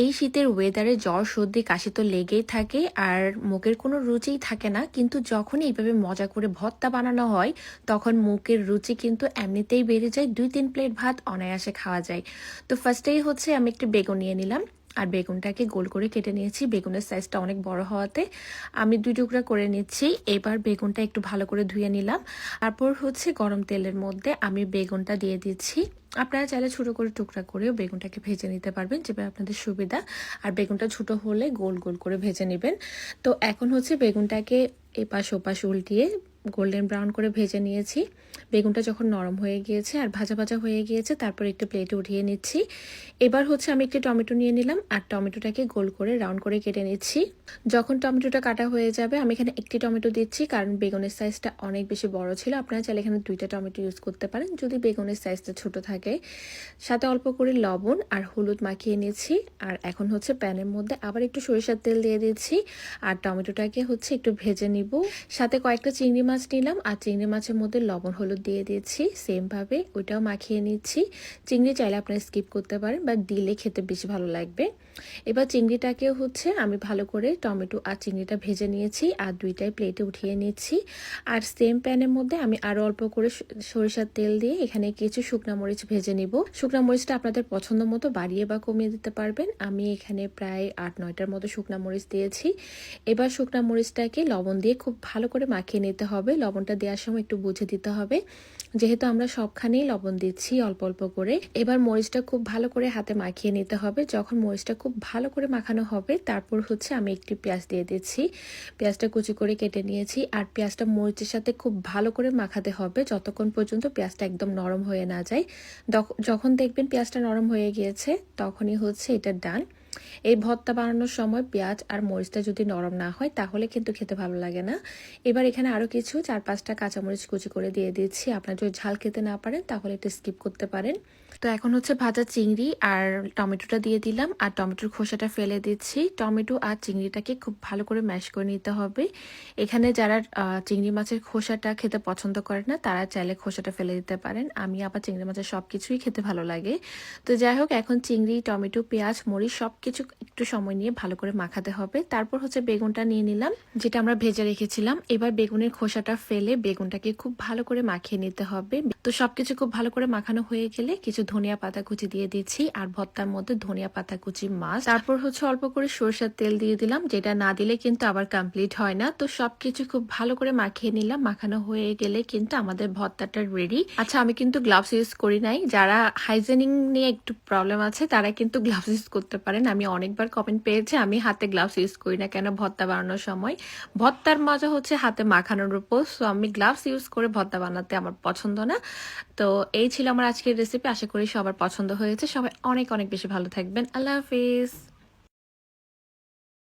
এই শীতের ওয়েদারে জ্বর সর্দি কাশি তো লেগেই থাকে আর মুখের কোনো রুচিই থাকে না, কিন্তু যখন এইভাবে মজা করে ভর্তা বানানো হয় তখন মুখের রুচি কিন্তু এমনিতেই বেড়ে যায়। 2-3 প্লেট ভাত অনায়াসে খাওয়া যায়। তো ফার্স্টেই হচ্ছে আমি একটু বেগুন নিয়ে নিলাম আর বেগুনটাকে গোল করে কেটে নিয়েছি। বেগুনের সাইজটা অনেক বড় হওয়াতে আমি 2 টুকরা করে নিচ্ছি। এবার বেগুনটা একটু ভালো করে ধুয়ে নিলাম। তারপর হচ্ছে গরম তেলের মধ্যে আমি বেগুনটা দিয়ে দিচ্ছি। আপনারা চাইলে ছোটো করে টুকরা করেও বেগুনটাকে ভেজে নিতে পারবেন, যেভাবে আপনাদের সুবিধা। আর বেগুনটা ছোটো হলে গোল গোল করে ভেজে নেবেন। তো এখন হচ্ছে বেগুনটাকে এপাশ ওপাশ উল্টিয়ে গোল্ডেন ব্রাউন করে ভেজে নিয়েছি। বেগুনটা যখন নরম হয়ে গিয়েছে আর ভাজা ভাজা হয়ে গিয়েছে, তারপর একটু প্লেটে উঠিয়ে নিচ্ছি। এবার হচ্ছে আমি একটি টমেটো নিয়ে নিলাম আর টমেটোটাকে গোল করে রাউন্ড করে কেটে নিচ্ছি। যখন টমেটোটা কাটা হয়ে যাবে, আমি এখানে একটি টমেটো দিচ্ছি কারণ বেগুনের সাইজটা অনেক বেশি বড় ছিল। আপনারা চাইলে এখানে 2টা টমেটো ইউজ করতে পারেন যদি বেগুনের সাইজটা ছোট থাকে। সাথে অল্প করে লবণ আর হলুদ মাখিয়ে নিয়েছি। আর এখন হচ্ছে প্যানের মধ্যে আবার একটু সরিষার তেল দিয়ে দিচ্ছি আর টমেটোটাকে হচ্ছে একটু ভেজে নিব। সাথে কয়েকটা চিংড়ি মাছ নিলাম আর চিংড়ি মাছের মধ্যে লবণ হলুদ দিয়ে দিয়েছি। সেমভাবে ওইটাও মাখিয়ে নিচ্ছি। চিংড়ি চাইলে আপনারা স্কিপ করতে পারেন, বাট দিলে খেতে বেশি ভালো লাগবে। এবার চিংড়িটাকে হচ্ছে আমি ভালো করে টমেটো আর চিংড়িটা ভেজে নিয়েছি আর দুইটাই প্লেটে উঠিয়ে নিচ্ছি। আর সেম প্যানের মধ্যে আমি আরও অল্প করে সরিষার তেল দিয়ে এখানে কিছু শুকনা মরিচ ভেজে নিব। শুকনা মরিচটা আপনাদের পছন্দ মতো বাড়িয়ে বা কমিয়ে দিতে পারবেন। আমি এখানে প্রায় 8-9টার মতো শুকনা মরিচ দিয়েছি। এবার শুকনা মরিচটাকে লবণ দিয়ে খুব ভালো করে মাখিয়ে নিতে হবে। লবণটা দেওয়ার সময় একটু বুঝে দিতে হবে, যেহেতু আমরা সবখানেই লবণ দিচ্ছি অল্প অল্প করে। এবার মরিচটা খুব ভালো করে হাতে মাখিয়ে নিতে হবে। যখন মরিচটা খুব ভালো করে মাখানো হবে, তারপর হচ্ছে আমি একটি পেঁয়াজ দিয়ে দিচ্ছি। পেঁয়াজটা কুচি করে কেটে নিয়েছি আর পেঁয়াজটা মরিচের সাথে খুব ভালো করে মাখাতে হবে যতক্ষণ পর্যন্ত পেঁয়াজটা একদম নরম হয়ে না যায়। যখন দেখবেন পেঁয়াজটা নরম হয়ে গিয়েছে, তখনই হচ্ছে এটা ডান। এই ভর্তা বানানোর সময় পেঁয়াজ আর মরিচটা যদি নরম না হয় তাহলে কিন্তু খেতে ভালো লাগে না। এবার এখানে আরও কিছু 4-5টা কাঁচামরিচ কুচি করে দিয়ে দিচ্ছি। আপনারা যদি ঝাল খেতে না পারেন তাহলে এটা স্কিপ করতে পারেন। তো এখন হচ্ছে ভাজা চিংড়ি আর টমেটোটা দিয়ে দিলাম আর টমেটোর খোসাটা ফেলে দিচ্ছি। টমেটো আর চিংড়িটাকে খুব ভালো করে ম্যাশ করে নিতে হবে। এখানে যারা চিংড়ি মাছের খোসাটা খেতে পছন্দ করে না, তারা চাইলে খোসাটা ফেলে দিতে পারেন। আমি আবার চিংড়ি মাছের সব কিছুই খেতে ভালো লাগে। তো যাই হোক, এখন চিংড়ি, টমেটো, পেঁয়াজ, মরিচ সব কিছু একটু সময় নিয়ে ভালো করে মাখাতে হবে। তারপর হচ্ছে বেগুনটা নিয়ে নিলাম, যেটা আমরা ভেজে রেখেছিলাম। এবার বেগুনের খোসাটা ফেলে বেগুনটাকে খুব ভালো করে মাখিয়ে নিতে হবে। তো সবকিছু খুব ভালো করে মাখানো হয়ে গেলে কিছু ধনিয়া পাতা কুচি দিয়ে দিচ্ছি আর ভর্তার মধ্যে ধনিয়া পাতা কুচি মাছ। তারপর হচ্ছে অল্প করে সরষের তেল দিয়ে দিলাম, যেটা না দিলে কিন্তু আবার কমপ্লিট হয় না। তো সবকিছু খুব ভালো করে মাখিয়ে নিলাম। মাখানো হয়ে গেলে কিন্তু আমাদের ভর্তাটা রেডি। আচ্ছা, আমি কিন্তু গ্লাভস ইউজ করি নাই। যারা হাইজেনিং নিয়ে একটু প্রবলেম আছে তারা কিন্তু গ্লাভস ইউজ করতে পারেন। আমি অনেকবার কমেন্ট পেয়েছি আমি হাতে গ্লাভস ইউজ করি না কেন ভর্তা বানানোর সময়। ভর্তার মজা হচ্ছে হাতে মাখানোর উপর। সো আমি গ্লাভস ইউজ করে ভর্তা বানাতে আমার পছন্দ না। তো এই ছিল আমার আজকের রেসিপি। আশা করি সবার পছন্দ হয়েছে। সবাই অনেক অনেক বেশি ভালো থাকবেন। আল্লাহ হাফিজ।